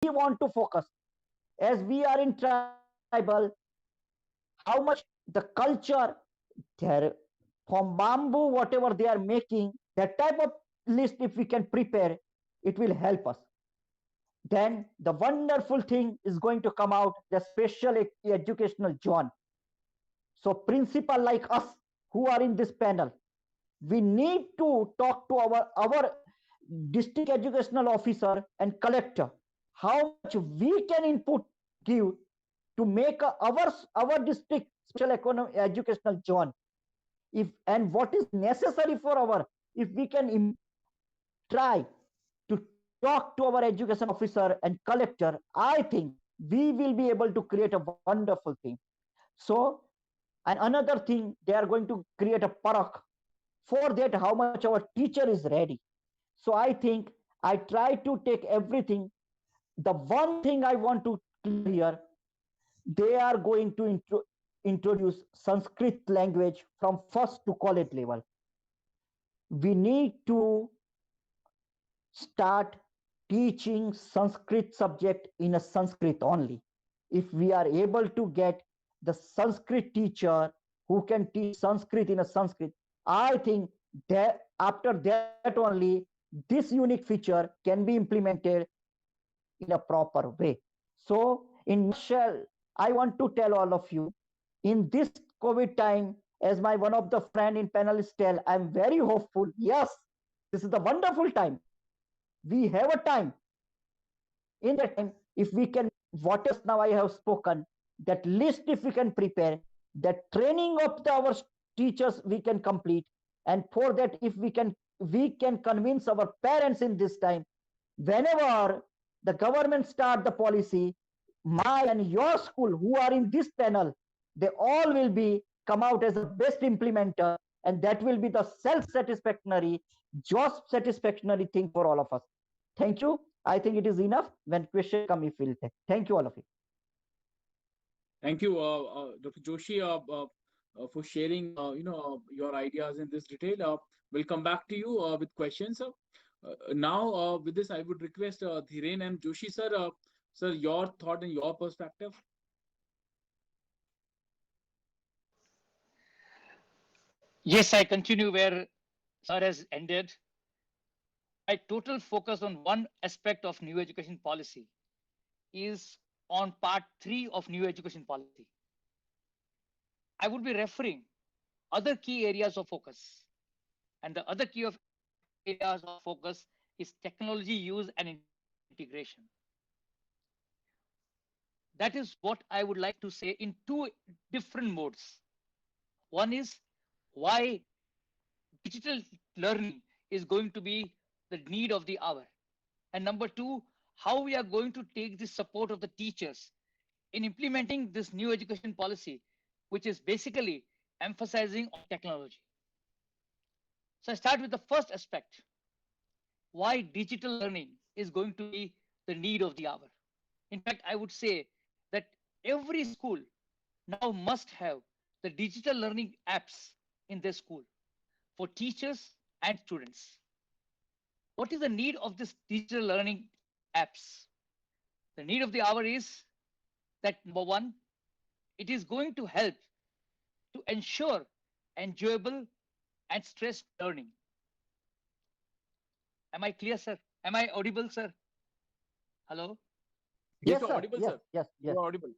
we want to focus, as we are in tribal, how much the culture there from bamboo, whatever they are making, that type of list, if we can prepare, it will help us. Then the wonderful thing is going to come out, the special educational zone. So principal like us who are in this panel, we need to talk to our district educational officer and collector, how much we can input give to make our district special economic educational zone, if and what is necessary for our, if we can try to talk to our education officer and collector, I think we will be able to create a wonderful thing. So, and another thing, they are going to create a parak for that, how much our teacher is ready. So I think I try to take everything. The one thing I want to clear here, they are going to introduce Sanskrit language from first to college level. We need to start teaching Sanskrit subject in a Sanskrit only. If we are able to get the Sanskrit teacher who can teach Sanskrit in a Sanskrit, I think that after that only this unique feature can be implemented in a proper way. So, in nutshell, I want to tell all of you, in this COVID time, as my one of the friend in panelists tell, I'm very hopeful. Yes, this is the wonderful time. We have a time. In that time, if we can, whatever now I have spoken, that list if we can prepare, that training of our teachers we can complete, and for that, if we can convince our parents in this time, whenever the government start the policy, my and your school who are in this panel, they all will be come out as the best implementer, and that will be the self-satisfactory, job satisfactory thing for all of us. Thank you. I think it is enough. When question come, if we'll take. Thank you, all of you. Thank you, Dr. Joshi, for sharing, your ideas in this detail. We'll come back to you with questions. Now, with this, I would request Dhiren and Joshi, sir, sir, your thought and your perspective. Yes, I continue where Sir has ended. My total focus on one aspect of new education policy is on part 3 of new education policy. I would be referring other key areas of focus. And the other key of areas of focus is technology use and integration. That is what I would like to say in two different modes. One is why digital learning is going to be the need of the hour. And number two, how we are going to take the support of the teachers in implementing this new education policy, which is basically emphasizing on technology. So I start with the first aspect, why digital learning is going to be the need of the hour. In fact, I would say that every school now must have the digital learning apps in their school for teachers and students. What is the need of this digital learning apps? The need of the hour is that number one, it is going to help to ensure enjoyable and stress learning. Am I clear, sir? Am I audible, sir? Hello? Yes, Yes, you're sir. audible, Yes, sir. yes, yes. You're audible.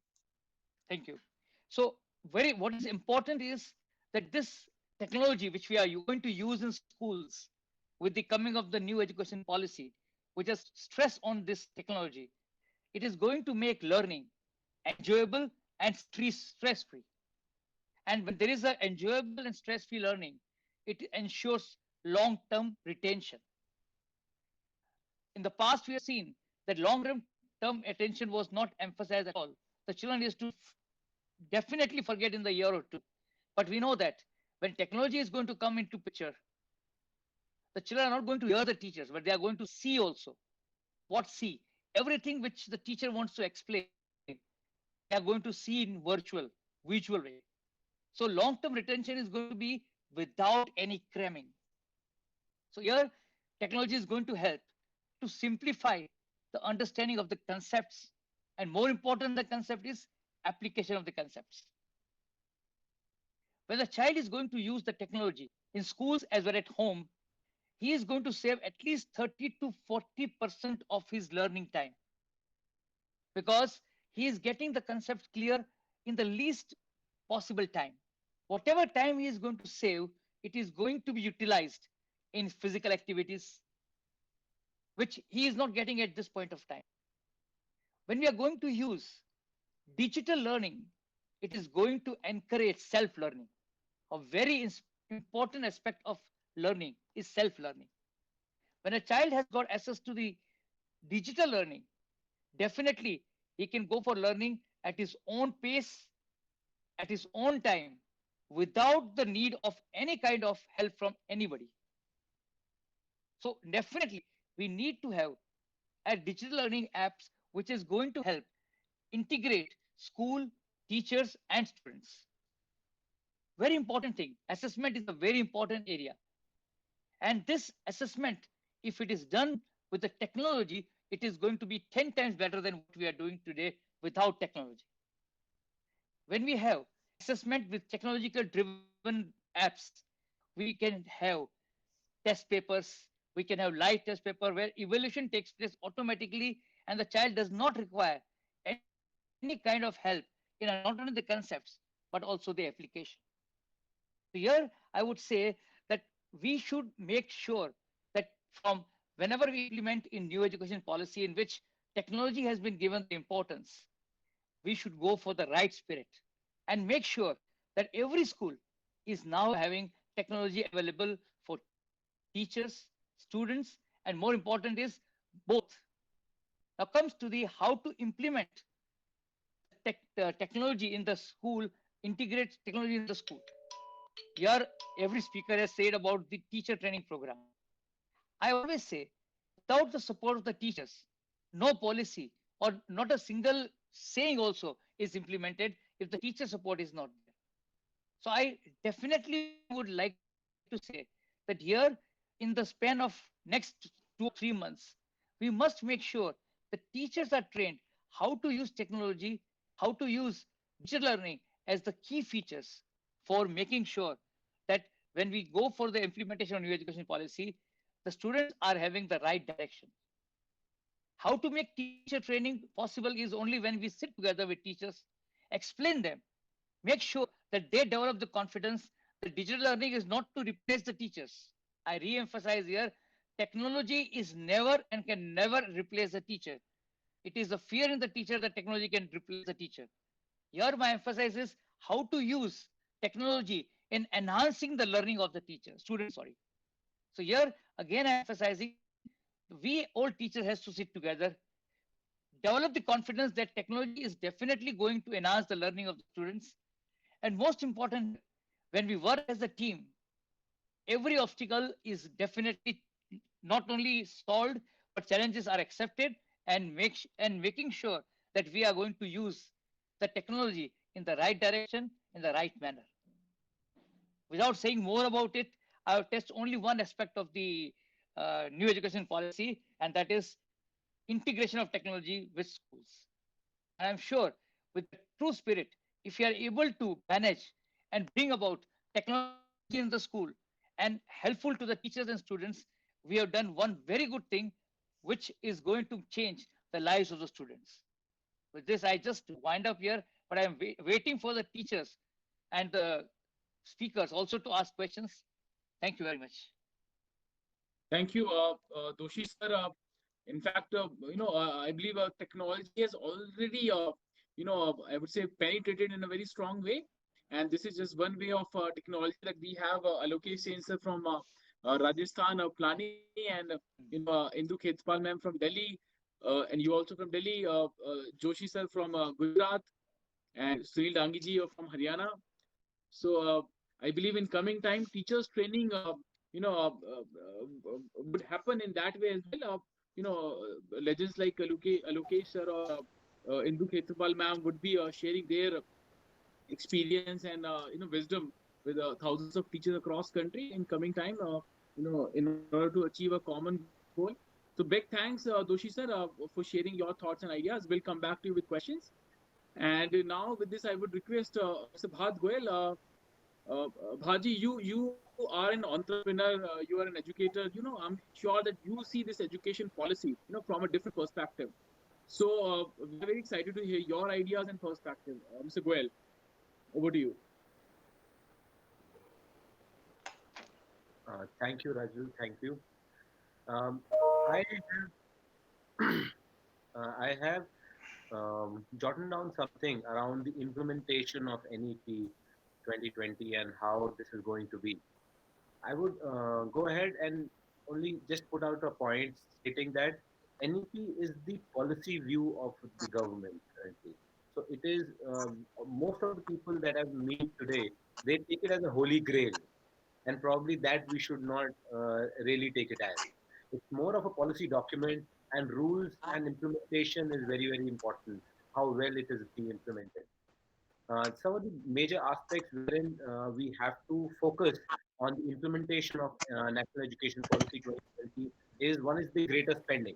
Thank you. So, what is important is that this technology which we are going to use in schools with the coming of the new education policy, which has stress on this technology, it is going to make learning enjoyable and stress free. And when there is an enjoyable and stress free learning, it ensures long term retention. In the past, we have seen that long term attention was not emphasized at all. The children used to definitely forget in the year or two. But we know that when technology is going to come into picture, the children are not going to hear the teachers, but they are going to see also. What see? Everything which the teacher wants to explain, they are going to see in visual way. So long-term retention is going to be without any cramming. So here, technology is going to help to simplify the understanding of the concepts, and more important than the concept is application of the concepts. When the child is going to use the technology in schools as well at home, he is going to save at least 30 to 40% of his learning time, because he is getting the concepts clear in the least possible time. Whatever time he is going to save, it is going to be utilized in physical activities, which he is not getting at this point of time. When we are going to use digital learning, it is going to encourage self learning. A very important aspect of learning is self learning. When a child has got access to the digital learning, definitely he can go for learning at his own pace, at his own time, without the need of any kind of help from anybody. So definitely we need to have a digital learning apps which is going to help integrate school, teachers, and students. Very important thing. Assessment is a very important area. And this assessment, if it is done with the technology, it is going to be 10 times better than what we are doing today without technology. When we have assessment with technological driven apps, we can have test papers, we can have live test paper where evaluation takes place automatically and the child does not require any kind of help in not only the concepts, but also the application. So here, I would say that we should make sure that from whenever we implement in new education policy in which technology has been given the importance, we should go for the right spirit and make sure that every school is now having technology available for teachers, students, and more important is both. Now comes to the how to implement technology in the school, integrate technology in the school. Here, every speaker has said about the teacher training program. I always say, without the support of the teachers, no policy or not a single saying also is implemented if the teacher support is not there. So I definitely would like to say that here, in the span of next 2 or 3 months, we must make sure the teachers are trained how to use technology, how to use digital learning as the key features for making sure that when we go for the implementation of new education policy, the students are having the right direction. How to make teacher training possible is only when we sit together with teachers, explain them, make sure that they develop the confidence that digital learning is not to replace the teachers. I re-emphasize here, technology is never and can never replace the teacher. It is the fear in the teacher that technology can replace the teacher. Here my emphasis is how to use technology in enhancing the learning of the teacher, student, sorry. So here again I'm emphasizing we all teachers has to sit together, develop the confidence that technology is definitely going to enhance the learning of the students. And most important, when we work as a team, every obstacle is definitely not only solved, but challenges are accepted and making sure that we are going to use the technology in the right direction, in the right manner. Without saying more about it, I will test only one aspect of the new education policy, and that is integration of technology with schools. And I'm sure with the true spirit, if you are able to manage and bring about technology in the school and helpful to the teachers and students, we have done one very good thing, which is going to change the lives of the students. With this, I just wind up here, but I'm waiting for the teachers and the speakers also to ask questions. Thank you very much. Thank you, Doshi sir. In fact, I believe technology has already, I would say, penetrated in a very strong way. And this is just one way of technology that we have. Alokesh Sen sir from Rajasthan, Plani, and Indu Khetpal ma'am from Delhi, and you also from Delhi, Joshi sir from Gujarat, and Sunil Dangiji from Haryana. So I believe in coming time, teachers training, would happen in that way as well. Legends like Alokesh sir or Indu Khetpal ma'am would be sharing their experience and wisdom with thousands of teachers across country in coming time. In order to achieve a common goal. So big thanks, Doshi sir, for sharing your thoughts and ideas. We'll come back to you with questions. And now with this, I would request Mr. Bhat Goel. Bhaji, you are an entrepreneur, you are an educator. I'm sure that you see this education policy, from a different perspective. So we are very excited to hear your ideas and perspective. Mr. Goel, over to you. Thank you, Raju. Thank you. Um, I I have jotted down something around the implementation of NEP 2020 and how this is going to be. I would go ahead and only just put out a point stating that NEP is the policy view of the government currently. So it is most of the people that I've met today, they take it as a holy grail, and probably that we should not really take it as. It's more of a policy document, and rules and implementation is very, very important. How well it is being implemented. Some of the major aspects wherein we have to focus on the implementation of National Education Policy 2020 is one is the greater spending.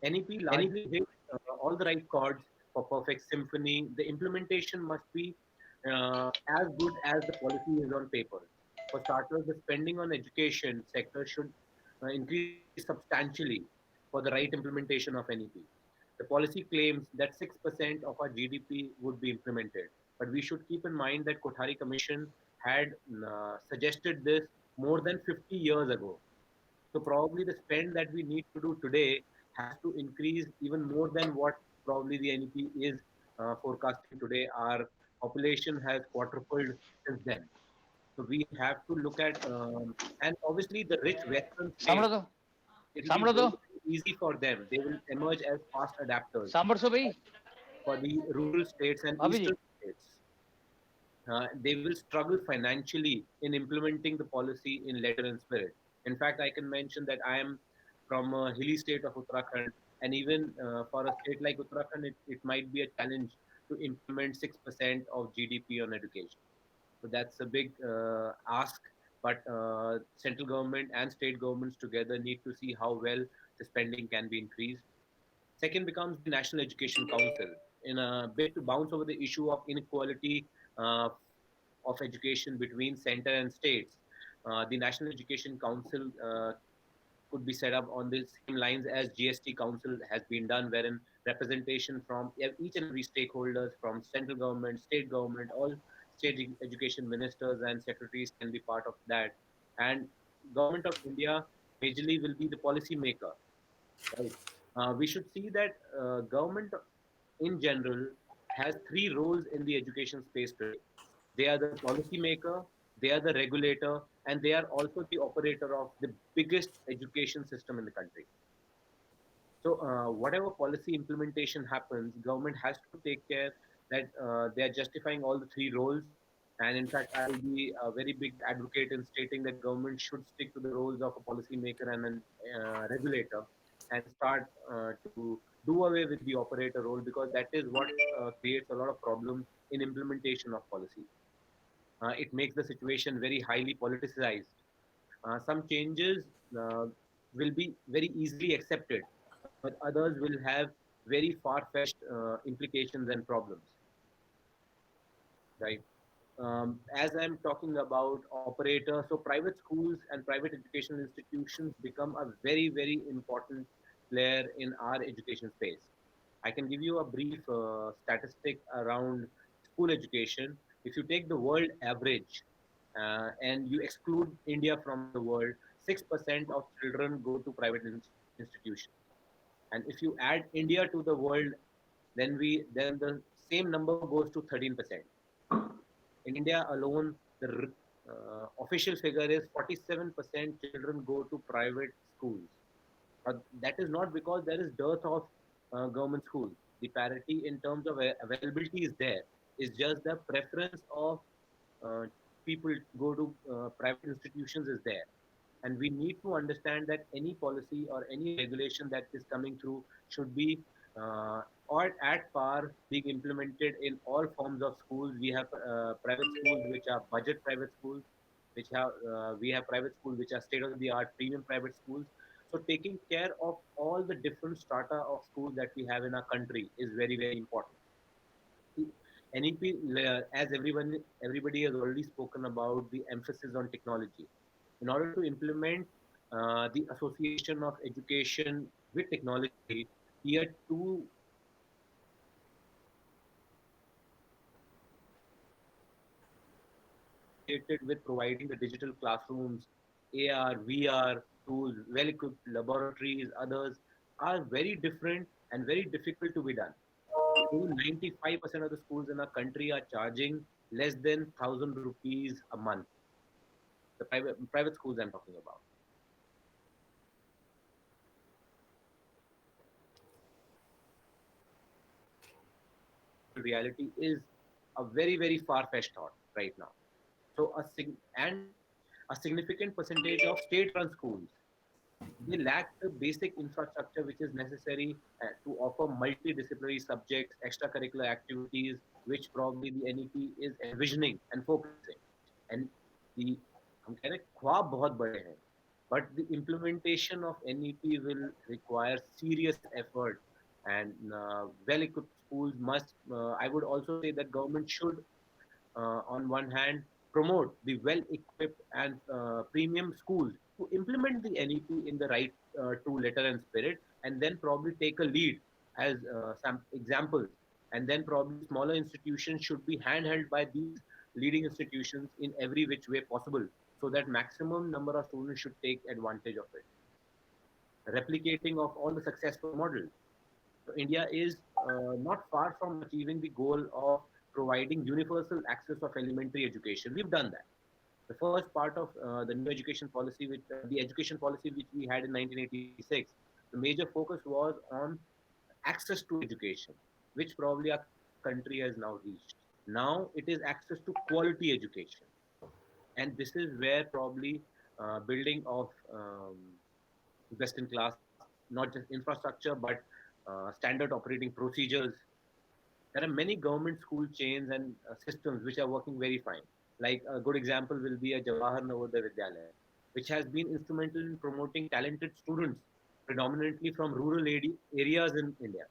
NEP largely hit all the right chords for perfect symphony. The implementation must be as good as the policy is on paper. For starters, the spending on education sector should increase substantially for the right implementation of NEP. The policy claims that 6% of our GDP would be implemented, but we should keep in mind that Kothari Commission had suggested this more than 50 years ago. So probably the spend that we need to do today has to increase even more than what probably the NEP is forecasting today. Our population has quadrupled since then. So we have to look at, and obviously the rich Western states, સાંભળો તો it will be સાંભળો તો very, very easy for them. They will emerge as fast adapters. સાંભળશો ભાઈ For the rural states and Bhabhiji eastern states, they will struggle financially in implementing the policy in letter and spirit. In fact, I can mention that I am from a hilly state of Uttarakhand, and even for a state like Uttarakhand, it might be a challenge to implement 6% of GDP on education. So that's a big ask, but central government and state governments together need to see how well the spending can be increased. Second becomes the National Education Council. In a bid to bounce over the issue of inequality uh, of education between center and states, the National Education Council could be set up on the same lines as GST Council has been done, wherein representation from each and every stakeholders, from central government, state government, all state education ministers and secretaries can be part of that. And government of India majorly will be the policy maker, right? We should see that government in general has three roles in the education space today. They are the policy maker, they are the regulator, and they are also the operator of the biggest education system in the country. So whatever policy implementation happens, government has to take care that they are justifying all the three roles. And in fact, I'll be a very big advocate in stating that government should stick to the roles of a policy maker and a regulator, and start to do away with the operator role, because that is what creates a lot of problems in implementation of policy. It makes the situation very highly politicized. Some changes uh, will be very easily accepted, but others will have very far-fetched implications and problems, right? As I'm talking about operators, so private schools and private educational institutions become a very, very important player in our education space. I can give you a brief statistic around school education. If you take the world average and you exclude India from the world, 6% of children go to private institutions. And if you add India to the world, then the same number goes to 13%. In India alone, the official figure is 47% children go to private schools. That is not because there is dearth of government schools. The parity in terms of availability is there. It's just the preference of uh, people go to private institutions is there. And we need to understand that any policy or any regulation that is coming through should be or at par being implemented in all forms of schools. We have private schools which are budget private schools, which have we have private schools which are state of the art premium private schools. So taking care of all the different strata of schools that we have in our country is very, very important. See, NEP, as everybody has already spoken about the emphasis on technology. In order to implement the association of education with technology, tier two associated with providing the digital classrooms, AR, VR tools, well-equipped laboratories, others are very different and very difficult to be done. Even 95% of the schools in our country are charging less than 1,000 rupees a month. The private schools I'm talking about. Reality is a very, very far-fetched thought right now. So a significant percentage of state-run schools, they lack the basic infrastructure which is necessary to offer multidisciplinary subjects, extracurricular activities, which probably the NEP is envisioning and focusing. And the हम कह रहे हैं, ख्वाब बहुत बड़े हैं, but the implementation of NEP will require serious effort, and well-equipped schools must. I would also say that government should, on one hand, promote the well-equipped and premium schools to implement the NEP in the right true letter and spirit, and then probably take a lead as some examples. And then probably smaller institutions should be handheld by these leading institutions in every which way possible, so that maximum number of students should take advantage of it. Replicating of all the successful models. So India is not far from achieving the goal of providing universal access of elementary education. We've done that. The first part of the new education policy, the education policy which we had in 1986, the major focus was on access to education, which probably our country has now reached. Now it is access to quality education, and this is where probably building of best in class, not just infrastructure, but standard operating procedures. There are many government school chains and systems which are working very fine. Like a good example will be a Jawahar Navodaya Vidyalaya, which has been instrumental in promoting talented students, predominantly from rural areas in India.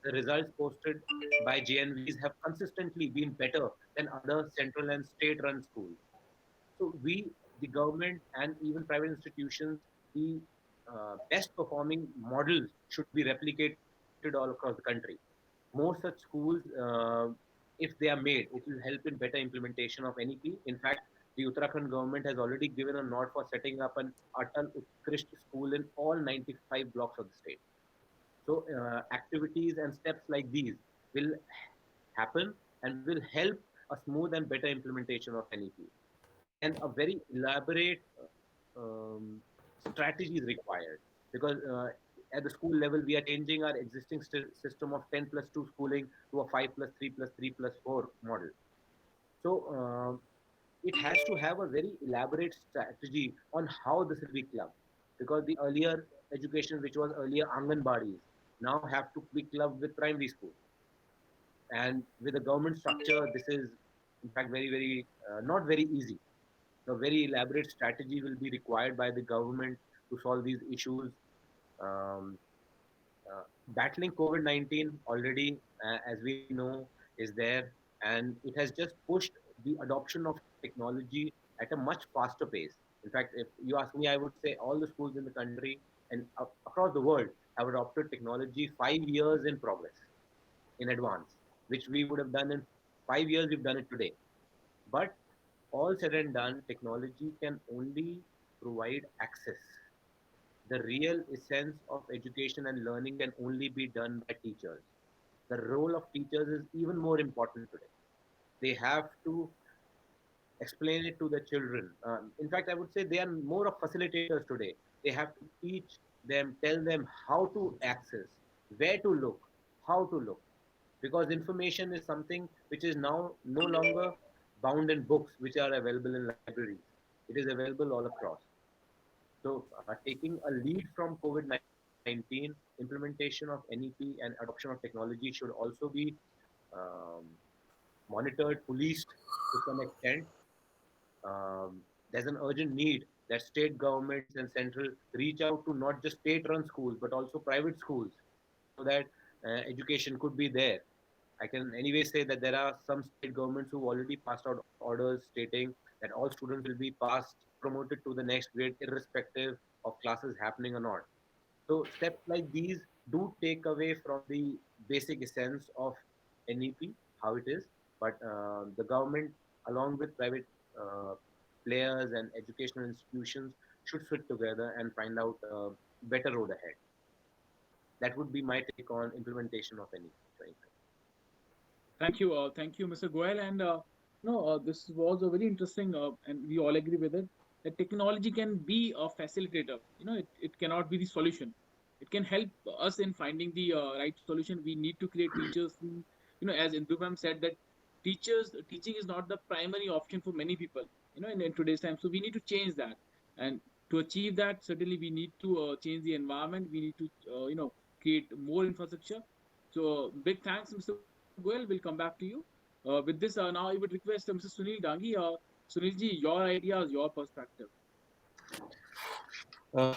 The results posted by JNVs have consistently been better than other central and state-run schools. So we, the government, and even private institutions, the best performing models should be replicated all across the country. More such schools, if they are made, it will help in better implementation of NEP. In fact, the Uttarakhand government has already given a nod for setting up an Atal Utkrisht school in all 95 blocks of the state. So activities and steps like these will happen and will help a smooth and better implementation of NEP. And a very elaborate um, strategy is required, because at the school level we are changing our existing system of 10 plus 2 schooling to a 5 plus 3 plus 3 plus 4 model. So it has to have a very elaborate strategy on how this will be clubbed, because the earlier education, which was earlier Anganwadis, now have to be clubbed with primary schools. And with the government structure, this is in fact very, very not very easy. A very elaborate strategy will be required by the government to solve these issues. Um, Battling COVID-19 already, as we know, is there, and it has just pushed the adoption of technology at a much faster pace. In fact, if you ask me, I would say all the schools in the country and across the world have adopted technology 5 years in progress, in advance, which we would have done in 5 years, we've done it today. But all said and done, technology can only provide access. The real essence of education and learning can only be done by teachers. The role of teachers is even more important today. They have to explain it to the children. In fact, I would say they are more of facilitators today. They have to teach them, tell them how to access, where to look, how to look. Because information is something which is now no longer bound in books which are available in libraries. It is available all across. So, taking a lead from COVID 19, implementation of NEP and adoption of technology should also be um, monitored, policed to some extent. There's an urgent need that state governments and central reach out to not just state-run schools but also private schools, so that education could be there. I can anyway say that there are some state governments who already passed out orders stating that all students will be passed, promoted to the next grade, irrespective of classes happening or not. So steps like these do take away from the basic essence of NEP, how it is, but the government, along with private uh, players and educational institutions, should sit together and find out a better road ahead. That would be my take on implementation of NEP. Thank you, Mr. Goel. And no, this was a very interesting, and we all agree with it. That technology can be a facilitator. It cannot be the solution. It can help us in finding the right solution. We need to create teachers who, as Indu ma'am said, that teaching is not the primary option for many people. In today's time, so we need to change that. And to achieve that, certainly we need to change the environment. We need to, create more infrastructure. So big thanks, Mr. Goel. We'll come back to you. With this, now I would request Mr. Sunil Dangi. Sunil ji, your ideas, your perspective. Uh,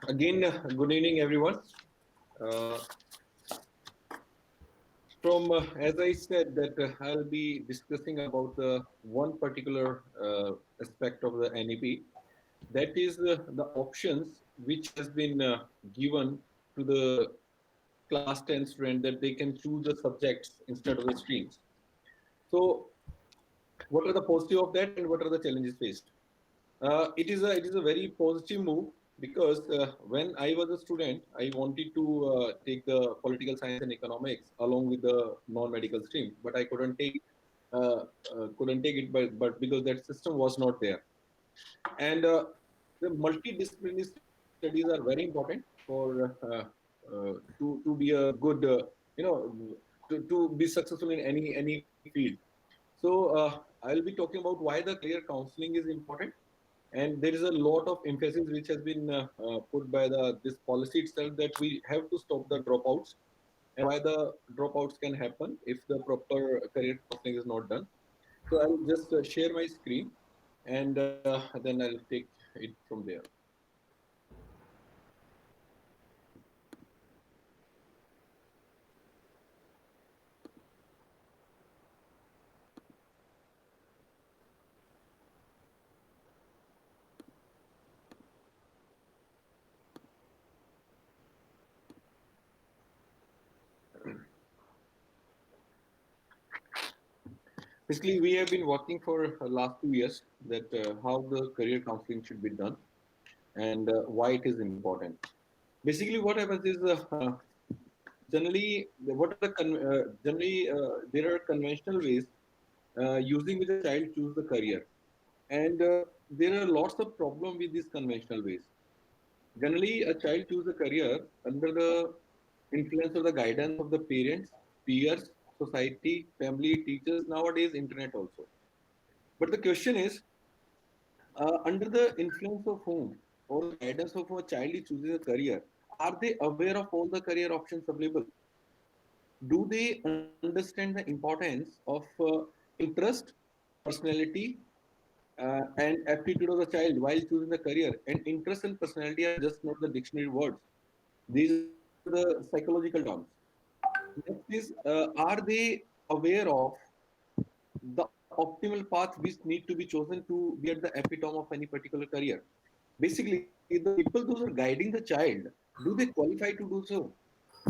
Again, good evening, everyone. Uh, as I said, that I'll be discussing about one particular aspect of the NEP. That is the options which has been given to the class 10 student, that they can choose the subjects instead of the streams. So, what are the positive of that, and what are the challenges faced? It is a very positive move, because when I was a student, I wanted to take the political science and economics along with the non-medical stream, but I couldn't take it, but because that system was not there. And the multidisciplinary studies are very important for to be a good you know to be successful in any field. So I'll be talking about why the career counseling is important, and there is a lot of emphasis which has been put by this policy itself, that we have to stop the dropouts, and why the dropouts can happen if the proper career counseling is not done. So I'll just share my screen, and then I'll take it from there. Basically, we have been working for last 2 years, that how the career counseling should be done, and why it is important. Basically, what happens is generally there are conventional ways using which a child choose the career, and there are lots of problem with these conventional ways. Generally, a child choose a career under the influence of the guidance of the parents, peers, society, family, teachers, nowadays internet also. But the question is, under the influence of whom, or the guidance of a child is choosing a career, are they aware of all the career options available? Do they understand the importance of interest, personality, and aptitude of the child while choosing the career? And interest and personality are just not the dictionary words. These are the psychological terms. Next is, are they aware of the optimal path which need to be chosen to be at the epitome of any particular career? Basically, the people those are guiding the child, do they qualify to do so?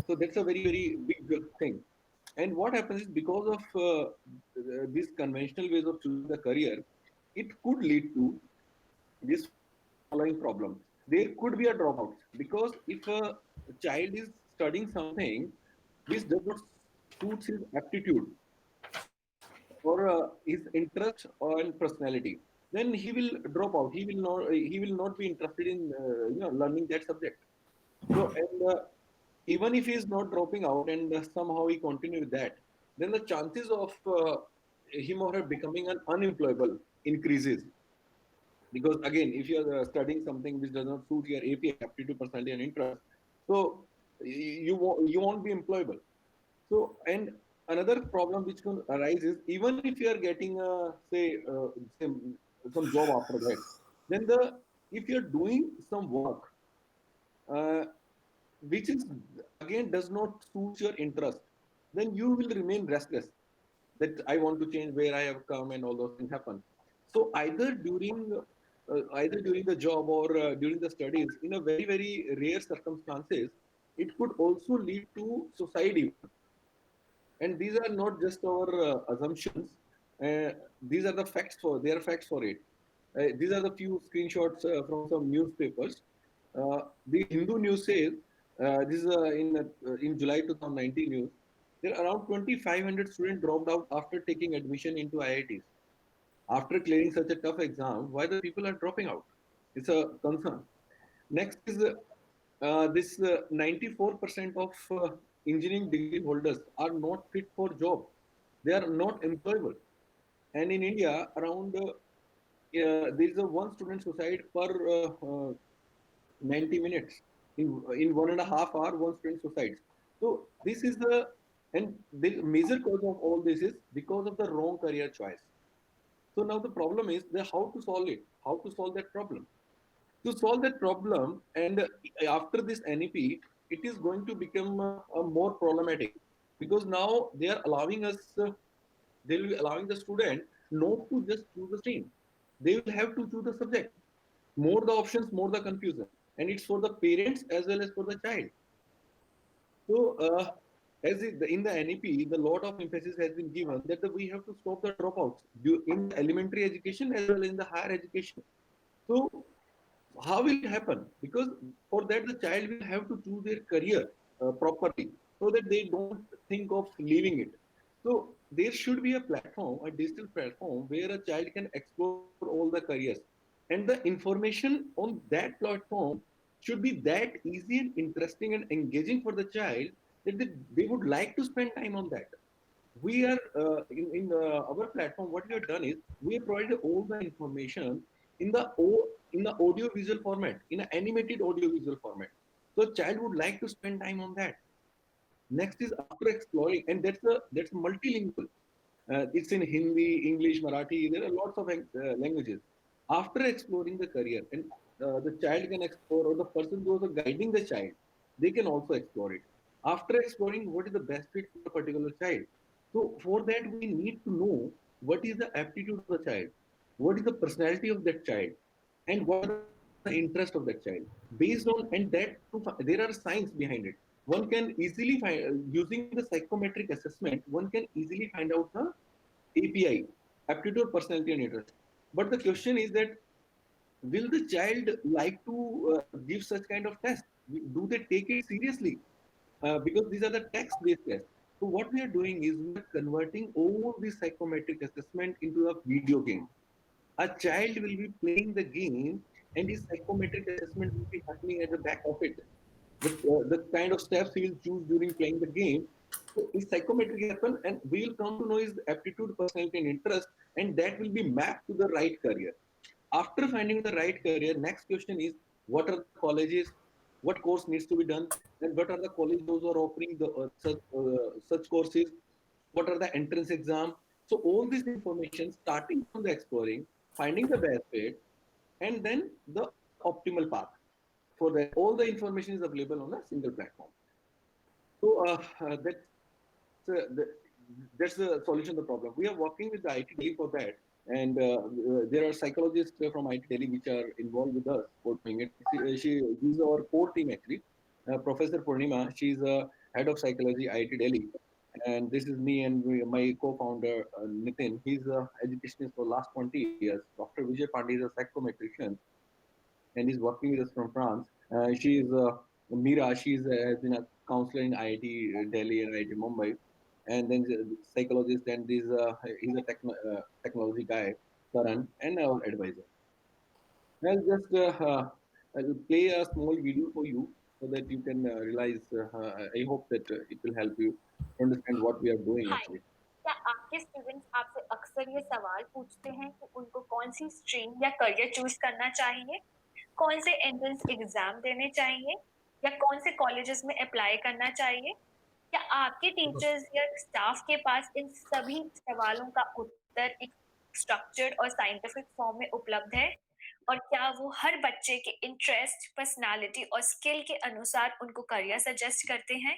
So that's a very, very big thing. And what happens is, because of these conventional ways of choosing the career, it could lead to this following problem. There could be a dropout, because if a child is studying something which does not suit his aptitude or his interest and personality, then he will drop out. He will not be interested in learning that subject. So, and even if he is not dropping out, and somehow he continue with that, then the chances of him or her becoming an unemployable increases. Because again, if you are studying something which does not suit your AP, aptitude, personality, and interest, so you won't be employable. So, and another problem which can arise is, even if you are getting say some job after that, then the if you're doing some work uh, which is again does not suit your interest, then you will remain restless. That I want to change where I have come and all those things happen. So either during the job or during the studies, in a very rare circumstances, it could also lead to suicide even. And these are not just our assumptions. Uh, these are the facts for they are facts for it. These are the few screenshots from some newspapers. The Hindu news says this is in July 2019 news. There are around 2,500 students dropped out after taking admission into IITs. After clearing such a tough exam, why the people are dropping out? It's a concern. Next is this 94% of engineering degree holders are not fit for job. They are not employable. And in India, around there is a one student suicide per 90 minutes. In 1.5 hours, one student suicides. So this is the and the major cause of all this is because of the wrong career choice. So now the problem is the how to solve it, how to solve that problem. To solve that problem, and after this NEP, it is going to become more problematic because now they are allowing us, they will be allowing the student not to just choose the stream. They will have to choose the subject. More the options, more the confusion, and it's for the parents as well as for the child. So, in the NEP, the lot of emphasis has been given that we have to stop the dropouts in the elementary education as well as in the higher education. So, how will it happen? Because for that, the child will have to choose their career properly so that they don't think of leaving it. So, there should be a platform, a digital platform, where a child can explore all the careers. And the information on that platform should be that easy and interesting and engaging for the child that they would like to spend time on that. We are in our platform. What we have done is we have provided all the information in in the audio visual format, in an animated audio visual format. So child would like to spend time on that. Next is after exploring, and that's multilingual. It's in Hindi, English, Marathi. There are lots of languages. After exploring the career, and the child can explore, or the person who is guiding the child, they can also explore it. After exploring what is the best fit for a particular child. So for that, we need to know what is the aptitude of the child, what is the personality of that child, and what are the interest of that child. Based on and that there are science behind it. One can easily find using the psychometric assessment. One can easily find out the API, aptitude, personality, and interest. But the question is that will the child like to give such kind of test? Do they take it seriously? Because these are the text-based tests. So what we are doing is we are converting all these psychometric assessment into a video game. A child will be playing the game, and his psychometric assessment will be happening at the back of it. The kind of steps he will choose during playing the game. So his psychometric happen, and we will come to know his aptitude, personality, and interest, and that will be mapped to the right career. After finding the right career, next question is what are the colleges, what course needs to be done, and what are the colleges those are offering the such courses, what are the entrance exam. So all this information, starting from the exploring, finding the best fit, and then the optimal path for that. All the information is available on a single platform. So that's the solution to the problem. We are working with the IT Delhi for that, and there are psychologists from IT Delhi which are involved with us for doing it. She's our core team actually. Professor Purnima, she's a head of psychology IT Delhi, and this is me and my co-founder Nitin. He's a educationist for the last 20 years. Dr. Vijay Pandey is a psychometrician and is working with us from France. She is Mira. She's has been a counselor in IIT Delhi and IIT Mumbai, and then the psychologist. And he's a technology guy, Karan, and our advisor. I'll play a small video for you so that you can realize. I hope that it will help you understand what we are doing hi, actually. क्या आपके students आपसे अक्सर ये सवाल पूछते हैं कि उनको कौन सी स्ट्रीम या करियर चूज करना चाहिए, कौन से एंट्रेंस एग्जाम देने चाहिए या कौन से कॉलेजेस में अप्लाई करना चाहिए? क्या आपके टीचर्स या स्टाफ के पास इन सभी सवालों का उत्तर एक स्ट्रक्चर्ड और साइंटिफिक फॉर्म में उपलब्ध है? और क्या वो हर बच्चे के इंटरेस्ट, पर्सनालिटी और स्किल के अनुसार उनको करियर सजेस्ट करते हैं?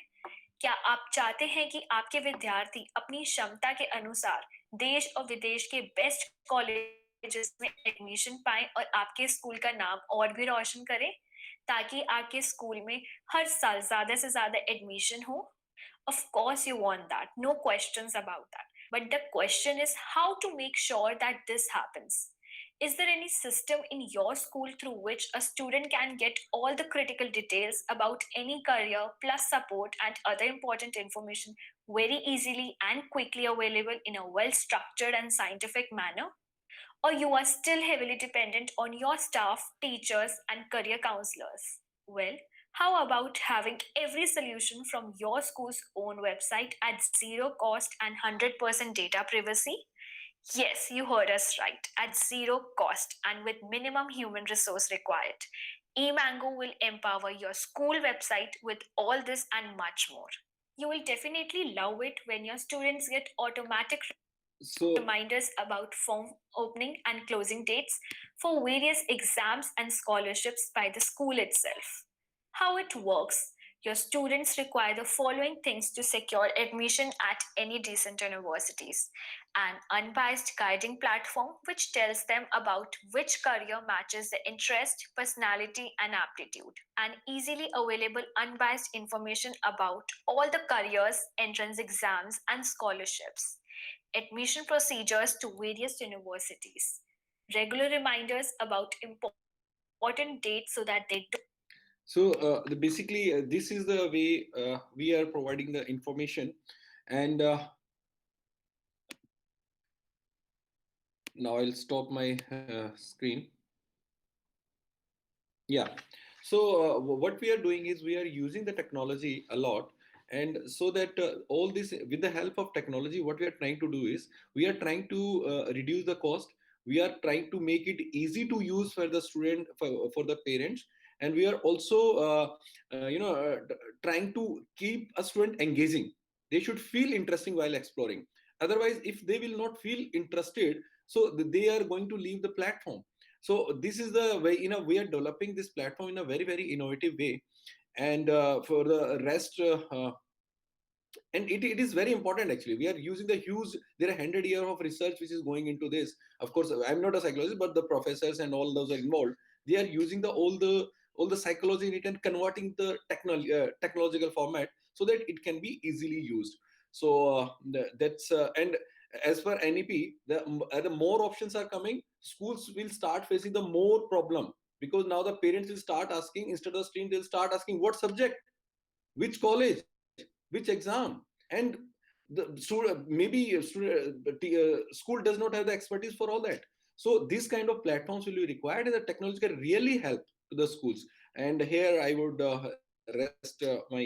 क्या आप चाहते हैं कि आपके विद्यार्थी अपनी क्षमता के अनुसार देश और विदेश के बेस्ट कॉलेजेस में एडमिशन पाएं और आपके स्कूल का नाम और भी रोशन करें, ताकि आपके स्कूल में हर साल ज्यादा से ज्यादा एडमिशन हो? Of course, you want that. No questions about that. But the question is how to make sure that this happens. Is there any system in your school through which a student can get all the critical details about any career plus support and other important information very easily and quickly available in a well structured and scientific manner? Or you are still heavily dependent on your staff, teachers, and career counselors? Well, how about having every solution from your school's own website at zero cost and 100% data privacy? Yes, you heard us right. At zero cost and with minimum human resource required. eMango will empower your school website with all this and much more. You will definitely love it when your students get automatic So reminders about form opening and closing dates for various exams and scholarships by the school itself. How it works: your students require the following things to secure admission at any decent universities: an unbiased guiding platform which tells them about which career matches their interest, personality, and aptitude, and easily available unbiased information about all the careers, entrance exams, and scholarships, admission procedures to various universities, regular reminders about important dates so that they don't. So basically, this is the way we are providing the information, and now I'll stop my screen. Yeah. So what we are doing is we are using the technology a lot, and so that all this with the help of technology, what we are trying to do is we are trying to reduce the cost. We are trying to make it easy to use for the student, for the parents, and we are also trying to keep a student engaging. They should feel interesting while exploring. Otherwise, if they will not feel interested, so they are going to leave the platform. So this is the way, we are developing this platform in a very, very innovative way. And for the rest, and it is very important actually. We are using the huge, there are 100 years of research which is going into this. Of course, I'm not a psychologist, but the professors and all those are involved. They are using all the psychology in it and converting the technological format so that it can be easily used. So that's and as per NEP, the more options are coming, schools will start facing the more problem, because now the parents will start asking, instead of stream, they'll start asking what subject, which college, which exam, and the student, maybe school does not have the expertise for all that. So this kind of platforms will be required, and the technology can really help to the schools. And here I would rest my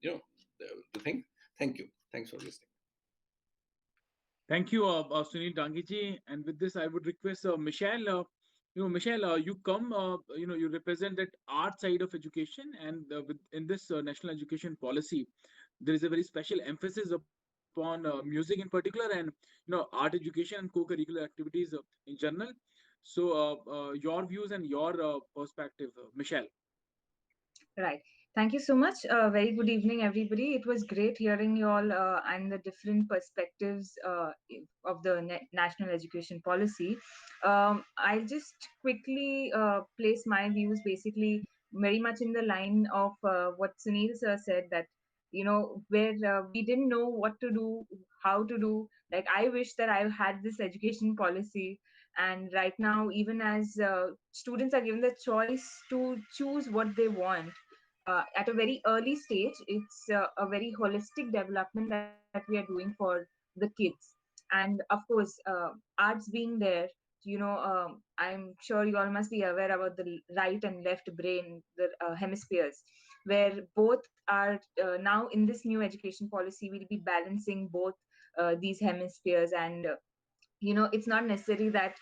the thing. Thank you. Thanks for listening. Thank you, Sunil Dangiji. And with this, I would request Michelle. Michelle, you come, you represent that art side of education, and in this national education policy, there is a very special emphasis upon music in particular, and art education and co-curricular activities in general. So, your views and your perspective, Michelle. Right. Thank you so much. Very good evening, everybody. It was great hearing you all and the different perspectives of the national education policy. I'll just quickly place my views, basically very much in the line of what Sunil sir said, that where we didn't know what to do, how to do. Like, I wish that I had this education policy, and right now, even as students are given the choice to choose what they want at a very early stage, it's a very holistic development that we are doing for the kids. And of course, arts being there, I'm sure you all must be aware about the right and left brain, the hemispheres, where both are now in this new education policy, we'll be balancing both these hemispheres. And it's not necessary that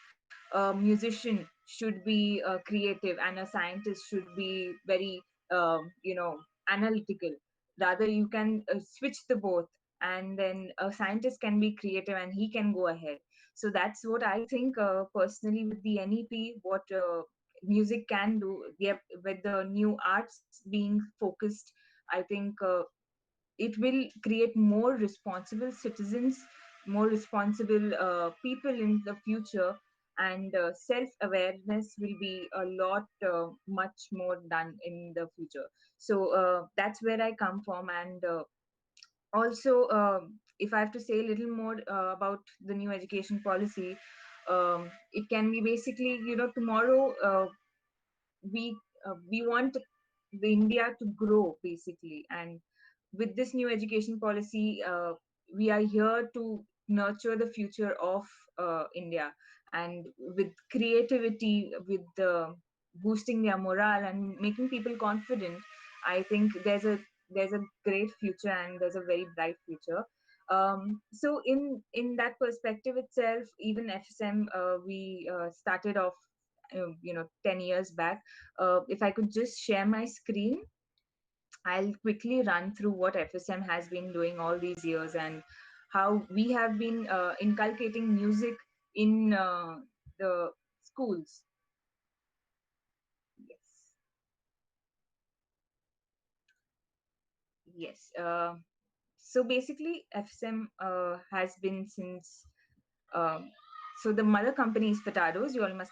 a musician should be creative and a scientist should be very analytical. Rather, you can switch the both, and then a scientist can be creative and he can go ahead. So that's what I think personally with the NEP, what music can do. Yep, with the new arts being focused, I think it will create more responsible citizens, more responsible people in the future, and self awareness will be a lot much more done in the future. So that's where I come from. And also, if I have to say a little more about the new education policy, it can be basically, tomorrow we we want the India to grow basically. And with this new education policy, we are here to nurture the future of India, and with creativity, with boosting their morale and making people confident. I think there's a great future, and there's a very bright future. So in that perspective itself, even FSM, we started off 10 years back. If I could just share my screen, I'll quickly run through what FSM has been doing all these years, and how we have been inculcating music in the schools. Yes. Yes. So basically, FSM has been since. Um, so the mother company is Fatados. You all must